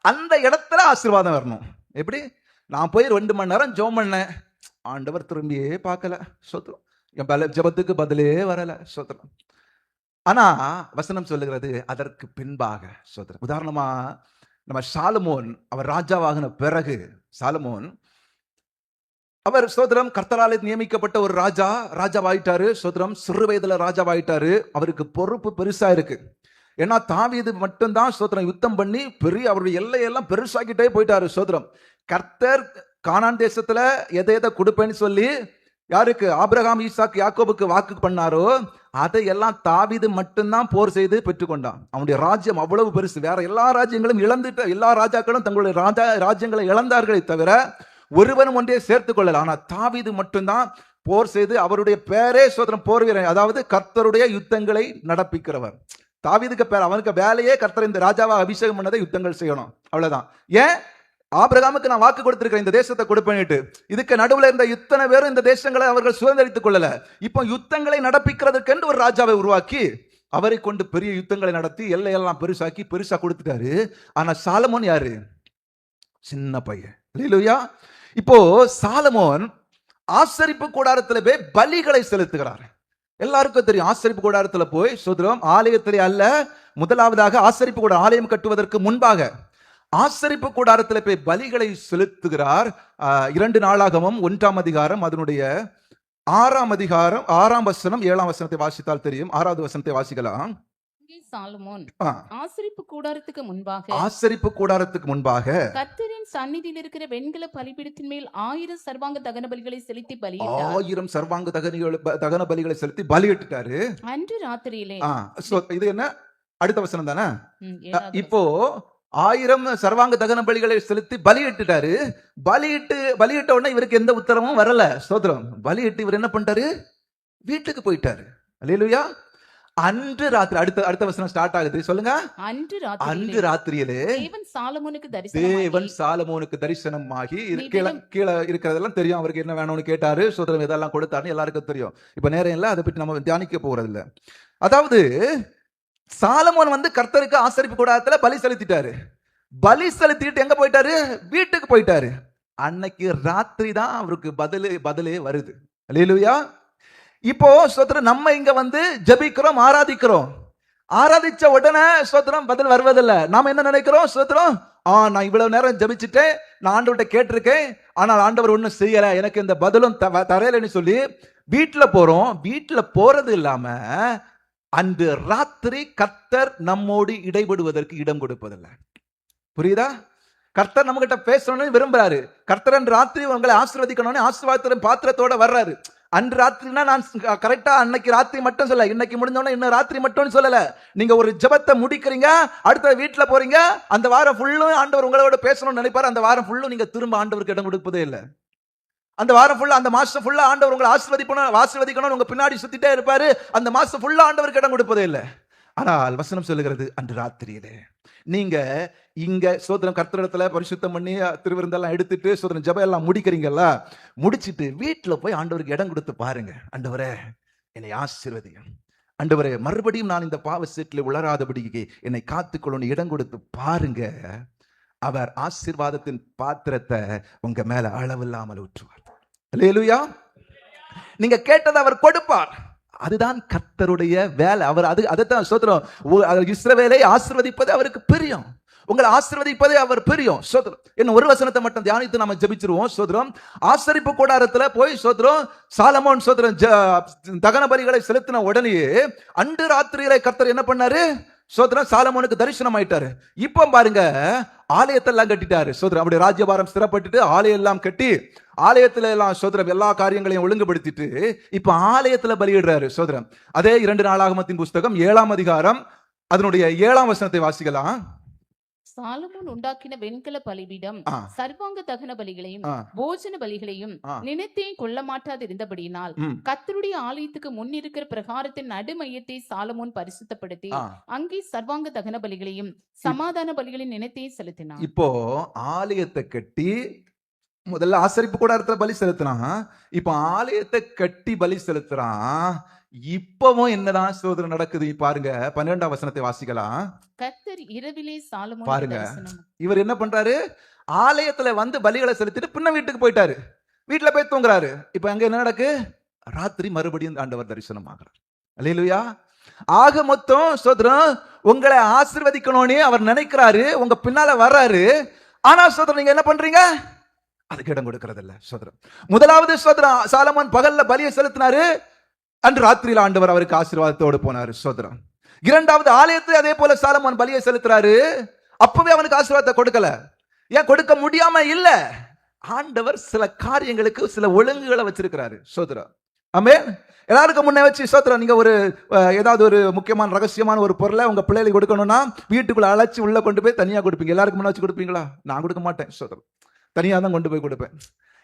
அந்த இடத்துல ஆசீர்வாதம் வரணும். எப்படி? நான் போய் 2 மணி நேரம் ஜெபம் பண்ணேன், ஆண்டவர் திரும்பியே பார்க்கல, சோத்திரம், என் ஜெபத்துக்கு பதிலே வரல, சோத்திரம். ஆனா வசனம் சொல்லுகிறது அதற்கு பின்பாக, சோத்திரம். உதாரணமா நம்ம சாலமோன், அவர் ராஜாவாகின பிறகு, சாலமோன் அவர் சோதரம் கர்த்தராலே நியமிக்கப்பட்ட ஒரு ராஜாவாயிட்டாரு. சோதரம் சிறு வயதுல ராஜாவாயிட்டாரு. அவருக்கு பொறுப்பு பெருசா இருக்கு. ஏன்னா தாவீது மட்டும்தான் சோதரம் யுத்தம் பண்ணி பெரிய அவருடைய எல்லையெல்லாம் பெருசாக்கிட்டே போயிட்டாரு. சோதரம் கர்த்தர் கானான் தேசத்துல எதை கொடுப்பேன்னு சொல்லி யாருக்கு, ஆபிரகாம், ஈசாக், யாக்கோபுக்கு வாக்கு பண்ணாரோ அதையெல்லாம் தாவீது மட்டும்தான் போர் செய்து பெற்றுக்கொண்டான். அவனுடைய ராஜ்யம் அவ்வளவு பெருசு. வேற எல்லா ராஜ்யங்களும் இழந்துட்ட, எல்லா ராஜாக்களும் தங்களுடைய ராஜ்யங்களை இழந்தார்களே தவிர ஒருவனும் ஒன்றே சேர்த்துக் கொள்ளல. ஆனா தாவீது மட்டும்தான் போர் செய்து, அவருடைய பேரே சோதரம் போர் வீரன், அதாவது கர்த்தருடைய யுத்தங்களை நடப்பிக்கிறவர். தாவீதுக்கு பேர், அவனுக்கு வேலையே கர்த்தர் இந்த ராஜாவா அபிஷேகம் பண்ணதை யுத்தங்கள் செய்யணும், அவ்வளவுதான். ஏன்? ஆபிரகாமுக்கு நான் வாக்கு கொடுத்திருக்கிறேன் இந்த தேசத்தை கொடுப்பேன்னுட்டு. இதுக்கு நடுவில் இருந்த இத்தனை பேரும் இந்த தேசங்களை அவர்கள் சுதந்திரித்துக் கொள்ளல. இப்போ யுத்தங்களை நடப்பிக்கிறதுக்கு ஒரு ராஜாவை உருவாக்கி அவரை கொண்டு பெரிய யுத்தங்களை நடத்தி எல்லையெல்லாம் பெருசாக்கி பெருசா கொடுத்துட்டாரு. ஆனா சாலமோன் யாரு? சின்ன பையன். அல்லேலூயா. இப்போ சாலமோன் ஆசரிப்பு கூடாரத்துல போய் பலிகளை செலுத்துகிறார். எல்லாருக்கும் தெரியும், ஆசரிப்பு கூடாரத்துல போய் சோதரம் ஆலயத்திலே அல்ல, முதலாவதாக ஆசரிப்பு கூட ஆலயம் கட்டுவதற்கு முன்பாக ஆசரிப்பு கூடாரத்துல போய் பலிகளை செலுத்துகிறார். 2 நாளாகமம் 1ஆம் அதிகாரம் அதனுடைய 6ஆம் அதிகாரம் 6ஆம் வசனம் 7ஆம் வசனத்தை வாசித்தால் தெரியும். 6வது வசனத்தை வாசிக்கலாம். சாலமோன் ஆசரிப்பு கூடாரத்துக்கு முன்பாக கர்த்தரின் சந்நிதியில் இருக்கிற வெண்கல பலிபீடத்தின் மேல் 1000 சர்வாங்க தகன பலிகளை செலுத்தி பலியிட்டார். 1000 சர்வாங்க தகன பலிகளை செலுத்தி பலியிட்டாரு அன்று ராத்திரியிலே. இது என்ன, அடுத்த வசனம் தானே. இப்போ 1000 சர்வாங்க தகன பலிகளை செலுத்தி பலியிட்டாரு. பலியிட்ட உடனே இவருக்கு எந்த உத்தரவும் வரல. ஸ்தோத்திரம். பலியிட்டு இவர் என்ன பண்ணிட்டாரு, வீட்டுக்கு போயிட்டாரு. அல்லேலூயா. அன்று ராத்திரி, அடுத்த வசனம் ஸ்டார்ட் ஆகுது, சொல்லுங்க. அன்று ராத்திரியிலே தேவன் சாலமோனுக்கு தரிசனமாகி, கீழே இருக்கிறதெல்லாம் தெரியும், அவருக்கு என்ன வேணும்னு கேட்டாரு, சோதரம் இதெல்லாம் கொடுத்தாரு, எல்லாருக்கும் தெரியும். இப்ப நேரம் இல்ல, அதை பற்றி நம்ம தியானிக்க போறது இல்ல. அதாவது சாலமோன் வந்து கர்த்தருக்கு ஆசரிப்பு கூடாரத்துல பலி செலுத்திட்டாரு. பலி செலுத்திட்டு எங்க போயிட்டாரு, வீட்டுக்கு போயிட்டாரு. அன்னைக்கு ராத்திரி தான் அவருக்கு பதிலே வருது. அல்லேலூயா. இப்போ சோத்திரம் நம்ம இங்க வந்து ஜபிக்கிறோம், ஆராதிச்ச உடனே சோத்திரம் பதில் வருவதில்லை. நாம என்ன நினைக்கிறோம், சோத்திரம் நான் இவ்வளவு நேரம் ஜபிச்சுட்டேன், நான் ஆண்டவர்கிட்ட கேட்டிருக்கேன், ஆனால் ஆண்டவர் ஒன்னும் செய்யல, எனக்கு இந்த பதிலும் தரையிலன்னு சொல்லி வீட்டுல போறோம். வீட்டுல போறது இல்லாம அன்று ராத்திரி கர்த்தர் நம்மோடு இடைபடுவதற்கு இடம் கொடுப்பதில்லை. புரியுதா? கர்த்தர் நம்ம கிட்ட பேசணும்னு விரும்புறாரு. கர்த்தர் அன்று ராத்திரி உங்களை ஆசீர்வதிக்கணும்னு ஆசீர்வாதத்தின் பாத்திரத்தோட வர்றாரு. அன்று ராத்திரினா நான் கரெக்டா அன்னைக்கு ராத்திரி மட்டும் சொல்ல, இன்னைக்கு முடிஞ்சோன்னா இன்னும் ராத்திரி மட்டும் சொல்லல. நீங்க ஒரு ஜெபத்தை முடிக்கிறீங்க, அடுத்த வீட்டுல போறீங்க, அந்த வாரம் ஃபுல்லும் ஆண்டவர் உங்களோட பேசணும்னு நினைப்பாரு. அந்த வாரம் ஃபுல்லும் நீங்க திரும்ப ஆண்டவருக்கு இடம் கொடுப்பதே இல்லை. அந்த வாரம் ஃபுல்லா, அந்த மாசம் ஃபுல்லா ஆண்டவர் உங்களை ஆசீர்வதிக்கணும் உங்க பின்னாடி சுத்திட்டே இருப்பாரு. அந்த மாசம் ஃபுல்லா ஆண்டவருக்கு இடம் கொடுப்பதே இல்லை. ஆனால் வசனம் சொல்லுகிறது அன்று ராத்திரியிலே நீங்க இங்க சோதனம் கர்த்தரிடத்துல பரிசுத்தம் பண்ணி திருவிருந்தெல்லாம் எடுத்துட்டு சோதனம் ஜெபம் எல்லாம் முடிக்கிறீங்கல்ல, முடிச்சிட்டு வீட்டுல போய் ஆண்டவருக்கு இடம் கொடுத்து பாருங்க. ஆண்டவரே என்னை ஆசீர்வதிங்க, ஆண்டவரே மறுபடியும் நான் இந்த பாவ சேற்றில் உளராதபடிக்கு என்னை காத்துக்கொள்ளணும் இடம் கொடுத்து பாருங்க. அவர் ஆசீர்வாதத்தின் பாத்திரத்தை உங்க மேல அளவில்லாமல் ஊற்றுவார். அல்லேலூயா. நீங்க கேட்டதை அவர் கொடுப்பார். அதுதான் கர்த்தருடைய வேலை. அவர் அதைத்தான் சோதரம் இஸ்ரவேலை ஆசீர்வதிப்பது அவருக்கு பிரியம். உங்களை ஆசீர்வதிப்பதே அவர் பிரியம். சோதரம் இன்னும் ஒரு வசனத்தை மட்டும் தியானித்து நம்ம ஜெபிச்சிருவோம். சோதரம் ஆசரிப்பு கூடாரத்துல போய் சோதரம் சாலமோன் சோதரம் தகன பலிகளை செலுத்தின உடனே அன்று ராத்திரியில கர்த்தர் என்ன பண்ணாரு? சோதரம் சாலமோனுக்கு தரிசனம் ஆயிட்டாரு. இப்ப பாருங்க, ஆலயத்தெல்லாம் கட்டிட்டாரு. சோதரம் அப்படி ராஜ்யபாரம் ஸ்திரப்பட்டுட்டு ஆலயம் எல்லாம் கட்டி ஆலயத்துல எல்லாம் சோதரம் எல்லா காரியங்களையும் ஒழுங்குபடுத்திட்டு இப்ப ஆலயத்துல பலியிடுறாரு. சோதரம் அதே 2 நாளாகமத்தின் புஸ்தகம் 7ஆம் அதிகாரம் அதனுடைய 7ஆம் வசனத்தை வாசிக்கலாம். சாலமோன் உண்டாக்கின வெண்கல பலிபீடம் சர்வாங்க தகன பலிகளையும் போஜன பலிகளையும் நினைத்தே கொள்ள மாட்டாதிருந்தபடியினால் கர்த்தருடைய ஆலயத்துக்கு முன் இருக்கிற பிரகாரத்தின் நடுமையத்தை சாலமோன் பரிசுத்தப்படுத்தி அங்கே சர்வாங்க தகன பலிகளையும் சமாதான பலிகளின் நினைத்தே செலுத்தினான். இப்போ ஆலயத்தை கட்டி முதல்ல ஆசரிப்பு கூடாரத்துல பலி செலுத்தினான். இப்ப ஆலயத்தை கட்டி பலி செலுத்துறான். இப்பவும் என்னதான் சோதனை நடக்குது பாருங்க. 12ஆம் வசனத்தை வாசிக்கலாம். கர்த்தர் இரவிலே சாலமோன் பாருங்க, இவர் என்ன பண்றாரு? ஆலயத்துல வந்து பலிகளை செலுத்திட்டு பின்ன வீட்டுக்கு போயிட்டாரு. வீட்டுல போய் தூங்குறாரு. இப்ப அங்க என்ன நடக்கு? ராத்திரி மறுபடியும் ஆண்டவர் தரிசனம் ஆகிறார். அல்லேலூயா. ஆக மொத்தம் சோதரம் உங்களை ஆசீர்வதிக்கணும்னு அவர் நினைக்கிறாரு, உங்க பின்னால வர்றாரு. ஆனா சோதரம் நீங்க என்ன பண்றீங்க? அதுக்கு இடம் கொடுக்கறது இல்ல. சோதரம் முதலாவது சோதரம் சாலமோன் பகல்ல பலியை செலுத்தினாரு, அன்று ராத்திரியில் ஆண்டவர் அவருக்கு ஆசீர்வாதத்தோடு போனாரு. சோதரம் இரண்டாவது ஆலயத்தை அதே போல சாலமோன் பலியை செலுத்துறாரு. அப்பவே அவனுக்கு ஆசீர்வாதத்தை கொடுக்கல. ஏன் கொடுக்க முடியாம இல்ல? ஆண்டவர் சில காரியங்களுக்கு சில ஒழுங்குகளை வச்சிருக்கிறாரு. சோதரம் ஆமென். எல்லாருக்கும் முன்னே வச்சு சோதரம் நீங்க ஒரு ஏதாவது ஒரு முக்கியமான ரகசியமான ஒரு பொருளை உங்க பிள்ளைகளுக்கு கொடுக்கணும்னா வீட்டுக்குள்ள அழைச்சி உள்ள கொண்டு போய் தனியா கொடுப்பீங்க. எல்லாருக்கும் முன்ன வச்சு கொடுப்பீங்களா? நான் கொடுக்க மாட்டேன். சோதரம் தனியா தான் கொண்டு போய் கொடுப்பேன்.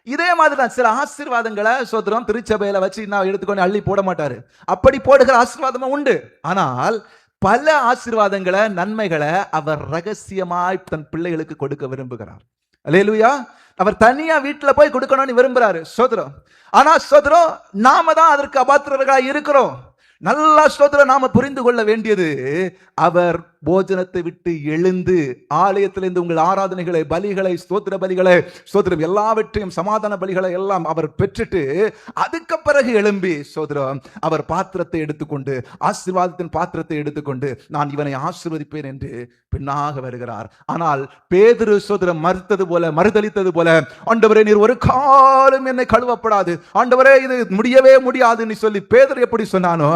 இதே மாதிரிதான் சில ஆசீர்வாதங்களை சோதரம் திருச்சபையில வச்சு நான் எடுத்துக்கொண்டு அள்ளி போட மாட்டாரு. அப்படி போடுகிற ஆசீர்வாதமும் உண்டு. ஆனால் பல ஆசீர்வாதங்களை நன்மைகளை அவர் ரகசியமாய் தன் பிள்ளைகளுக்கு கொடுக்க விரும்புகிறார். அல்லேலூயா. அவர் தனியா வீட்டுல போய் கொடுக்கணும்னு விரும்புறாரு. சோதரம் ஆனா சோதரம் நாம தான் அதற்கு அபாத்திரர்களாக இருக்கிறோம். நல்லா ஸ்தோத்திரம் நாம புரிந்து கொள்ள வேண்டியது, அவர் போஜனத்தை விட்டு எழுந்து ஆலயத்திலிருந்து உங்கள் ஆராதனைகளை பலிகளை ஸ்தோத்திர பலிகளை ஸ்தோத்திரம் எல்லாவற்றையும் சமாதான பலிகளை எல்லாம் அவர் பெற்றுட்டு அதுக்கு பிறகு எழும்பி ஸ்தோத்திரம் அவர் பாத்திரத்தை எடுத்துக்கொண்டு ஆசீர்வாதத்தின் பாத்திரத்தை எடுத்துக்கொண்டு நான் இவனை ஆசீர்வதிப்பேன் என்று பின்னாக வருகிறார். ஆனால் பேதுரு ஸ்தோத்திரம் மறுதலித்தது போல ஆண்டவரே நீர் ஒரு காலம் என்னை கழுவப்படாது, ஆண்டவரே இது முடியவே முடியாதுன்னு சொல்லி பேதுரு எப்படி சொன்னானோ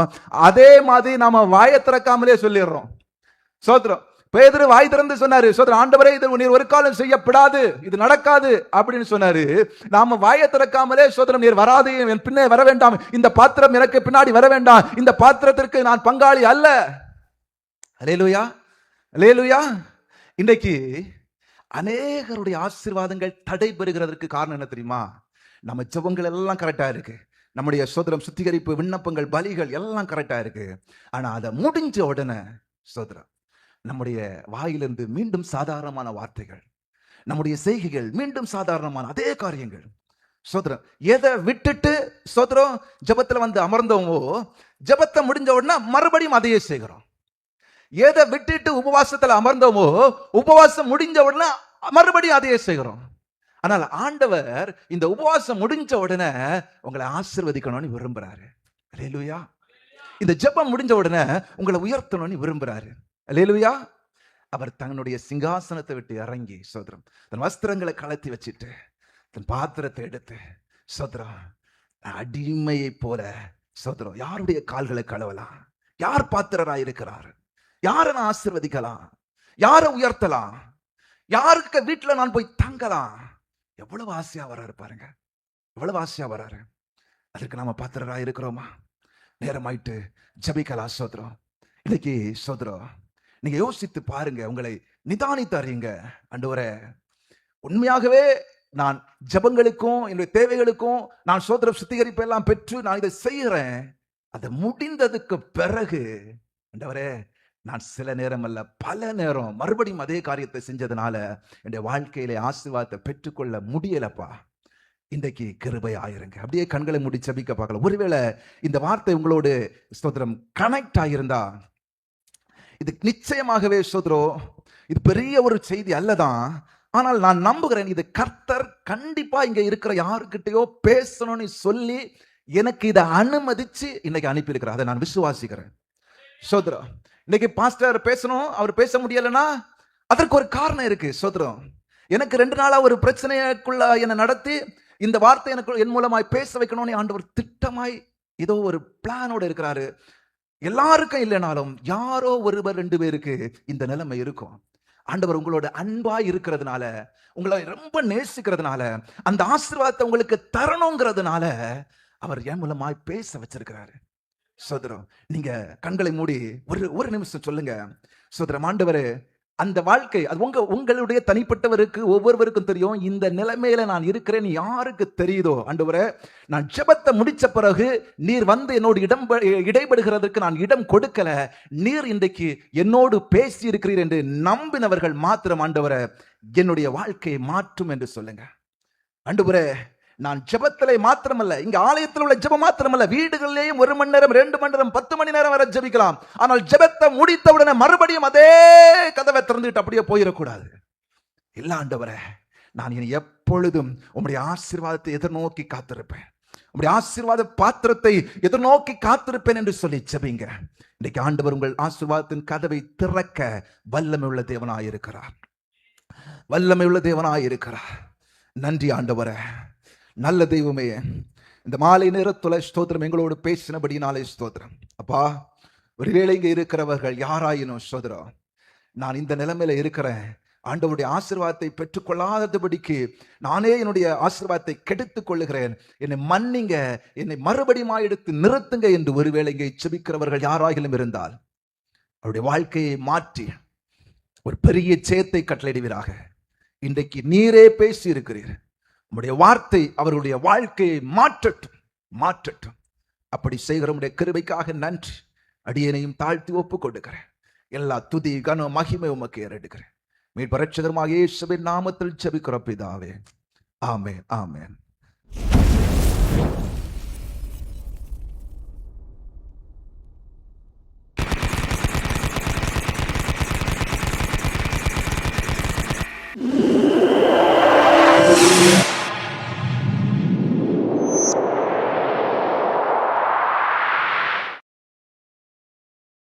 அதே மாதிரி நாம வாயை திறக்காமலே சொல்லிடுறோம். சோத்திரம் பேதுரு வாய் திறந்து சொன்னாரு, சோத்திரம் ஆண்டவரே இது நீர் ஒரு காலம் செய்யப்படாது, இது நடக்காது அப்படின்னு சொன்னாரு. நாம வாயை திறக்காமலே சோத்திரம் நீர் வராது, என் பின்னே வர வேண்டாம், இந்த பாத்திரம் எனக்கு பின்னாடி வர வேண்டாம், இந்த பாத்திரத்திற்கு நான் பங்காளி அல்ல. அல்லேலூயா, அல்லேலூயா. இன்றைக்கு அநேகருடைய ஆசீர்வாதங்கள் தடைபெறுகிறதற்கு காரணம் என்ன தெரியுமா? நம்ம ஜெபங்கள் எல்லாம் கரெக்டா இருக்கு, நம்முடைய சோத்திரம் சுத்திகரிப்பு விண்ணப்பங்கள் பலிகள் எல்லாம் கரெக்டா இருக்கு. ஆனா அதை முடிஞ்ச உடனே சோத்திரம் நம்முடைய வாயிலிருந்து மீண்டும் சாதாரணமான வார்த்தைகள், நம்முடைய செய்கைகள் மீண்டும் சாதாரணமான அதே காரியங்கள். சோத்திரம் எதை விட்டுட்டு சோத்திரம் ஜபத்துல வந்து அமர்ந்தோமோ ஜபத்தை முடிஞ்ச உடனே மறுபடியும் அதையே செய்கிறோம். எதை விட்டுட்டு உபவாசத்துல அமர்ந்தோமோ உபவாசம் முடிஞ்ச உடனே மறுபடியும் அதையே செய்கிறோம். ஆனால் ஆண்டவர் இந்த உபவாசம் முடிஞ்ச உடனே உங்களை ஆசீர்வதிக்கணும்னு விரும்புறாரு. அல்லேலூயா. இந்த ஜெபம் முடிஞ்ச உடனே உங்களை உயர்த்தணும்னு விரும்புறாரு. அல்லேலூயா. அவர் தன்னுடைய சிங்காசனத்தை விட்டு இறங்கி சோதரம் தன் வஸ்திரங்களை கலத்தி வச்சுட்டு தன் பாத்திரத்தை எடுத்து சோதரம் அடிமையை போல சோதரம் யாருடைய கால்களை கழுவலாம், யார் பாத்திரராய் இருக்கிறார்? யாரை நான் ஆசீர்வதிக்கலாம்? யாரை உயர்த்தலாம்? யாருக்கு வீட்டுல நான் போய் தங்கலாம்? எவ்வளவு ஆசையா வராரு பாருங்க, எவ்வளவு ஆசையா வராரு. அதற்கு நாம பாத்திரராய் இருக்கிறோமா? நேரமாயிட்டு ஜபிக்கலாம். சோதரம், இன்னைக்கு சோதரம், நீங்க யோசித்து பாருங்க, உங்களை நிதானித்து அறியுங்க. ஆண்டவரே, உண்மையாகவே நான் ஜபங்களுக்கும் என்னுடைய தேவைகளுக்கும் நான் சோதரம் சுத்திகரிப்பு எல்லாம் பெற்று நான் இதை செய்யறேன். அதை முடிந்ததுக்கு பிறகு ஆண்டவரே, நான் சில நேரம் அல்ல பல நேரம் மறுபடியும் அதே காரியத்தை செஞ்சதுனால என்னுடைய வாழ்க்கையில ஆசீர்வாதத்தை பெற்றுக்கொள்ள முடியலப்பா. இன்றைக்கு கிருபை ஆயிருங்க. அப்படியே கண்களை மூடி ஜெபிக்க பார்க்கலாம். ஒருவேளை இந்த வார்த்தை உங்களோடு ஸ்தோத்திரம் கனெக்ட் ஆகியிருந்தா, இது நிச்சயமாகவே ஸ்தோத்திரம், இது பெரிய ஒரு செய்தி அல்லதான். ஆனால் நான் நம்புகிறேன், இது கர்த்தர் கண்டிப்பா இங்க இருக்கிற யாருக்கிட்டையோ பேசணும்னு சொல்லி எனக்கு இதை அனுமதிச்சு இன்னைக்கு அனுப்பியிருக்கிறார். அதை நான் விசுவாசிக்கிறேன். ஸ்தோத்திரம், இன்னைக்கு பாஸ்டர் பேசணும், அவர் பேச முடியலன்னா அதற்கு ஒரு காரணம் இருக்கு. ஸ்தோத்திரம், எனக்கு 2 நாளா ஒரு பிரச்சனைக்குள்ள என்னை நடத்தி இந்த வார்த்தை எனக்கு என் மூலமாய் பேச வைக்கணும்னு ஆண்டவர் திட்டமாய் ஏதோ ஒரு பிளானோட இருக்கிறாரு. எல்லாருக்கும் இல்லைனாலும் யாரோ ஒருவர் 2 பேருக்கு இந்த நிலைமை இருக்கும். ஆண்டவர் உங்களோட அன்பா இருக்கிறதுனால, உங்களை ரொம்ப நேசிக்கிறதுனால, அந்த ஆசீர்வாதத்தை உங்களுக்கு தரணுங்கிறதுனால அவர் என் மூலமாய் பேச வச்சிருக்கிறாரு. சோதரம், நீங்க கண்களை மூடி ஒரு நிமிஷம் சொல்லுங்க. சோதரம், ஆண்டவரே, அந்த வாழ்க்கை அது உங்களுடைய தனிப்பட்டவருக்கு ஒவ்வொருவருக்கும் தெரியும். இந்த நிலைமையில நான் இருக்கிறேன் யாருக்கு தெரியுதோ, ஆண்டவரே, நான் ஜெபத்தை முடிச்ச பிறகு நீர் வந்து என்னோடு இடைபடுகிறதுக்கு நான் இடம் கொடுக்கல. நீர் இன்றைக்கு என்னோடு பேசி இருக்கிறீர் என்று நம்பினவர்கள் மாத்திரம் ஆண்டவரே என்னுடைய வாழ்க்கையை மாற்றும் என்று சொல்லுங்க. ஆண்டவரே, நான் ஜெபத்திலே மாத்திரமல்ல, இங்க ஆலயத்தில் உள்ள ஜெபம் மாத்திரமல்ல, வீடுகளிலேயும் 1 மணி நேரம் 2 மணி நேரம் 10 மணி நேரம் வரை ஜெபிக்கலாம். ஆனால் ஜெபத்தை முடித்தவுடனே மறுபடியும் அதே கதவை திறந்துட்டு அப்படியே போயிடக்கூடாது. இல்ல ஆண்டவரே, நான் இனி எப்பொழுதும் உம்முடைய ஆசீர்வாதத்தை எதிர்நோக்கி காத்திருப்பேன், உம்முடைய ஆசீர்வாத பாத்திரத்தை எதிர்நோக்கி காத்திருப்பேன் என்று சொல்லி ஜெபிங்க. இன்னைக்கு ஆண்டவர் உங்கள் ஆசீர்வாதத்தின் கதவை திறக்க வல்லமை உள்ள தேவனாயிருக்கிறார். வல்லமை உள்ள தேவனாயிருக்கிறார். நன்றி ஆண்டவரே, நல்ல தெய்வமே. இந்த மாலை நேரத்துல ஸ்தோத்திரம் எங்களோடு பேசினபடினாலே ஸ்தோத்திரம். அப்பா, ஒருவேளை இங்க இருக்கிறவர்கள் யாராயினும் ஸ்தோத்திரம், நான் இந்த நிலைமையில இருக்கிறேன், ஆண்டவருடைய ஆசீர்வாதத்தை பெற்றுக்கொள்ளாதபடிக்கு நானே என்னுடைய ஆசீர்வாதத்தை கெடுத்துக் கொள்ளுகிறேன், என்னை மன்னிங்க, என்னை மறுபடியும் எடுத்து நிறுத்துங்க என்று ஒருவேளை இங்கே ஜெபிக்கிறவர்கள் யாராகிலும் இருந்தால் அவருடைய வாழ்க்கையை மாற்றி ஒரு பெரிய ஜெயத்தை கட்டளையிடுவீராக. இன்றைக்கு நீரே பேசி இருக்கிறீர், உம்முடைய வார்த்தை அவருடைய வாழ்க்கையை மாற்றட்டும். அப்படி செய்கிற உம்முடைய கிருபைக்காக நன்றி. அடியேனையும் தாழ்த்தி ஒப்பு கொடுக்கிறேன். எல்லா துதி கன மகிமை உமக்கு ஏறெடுக்கிறேன். மீட்பர் இரட்சகருமாகிய இயேசுவின் நாமத்தில் ஜெபிக்கிறோம் பிதாவே. ஆமென், ஆமென்.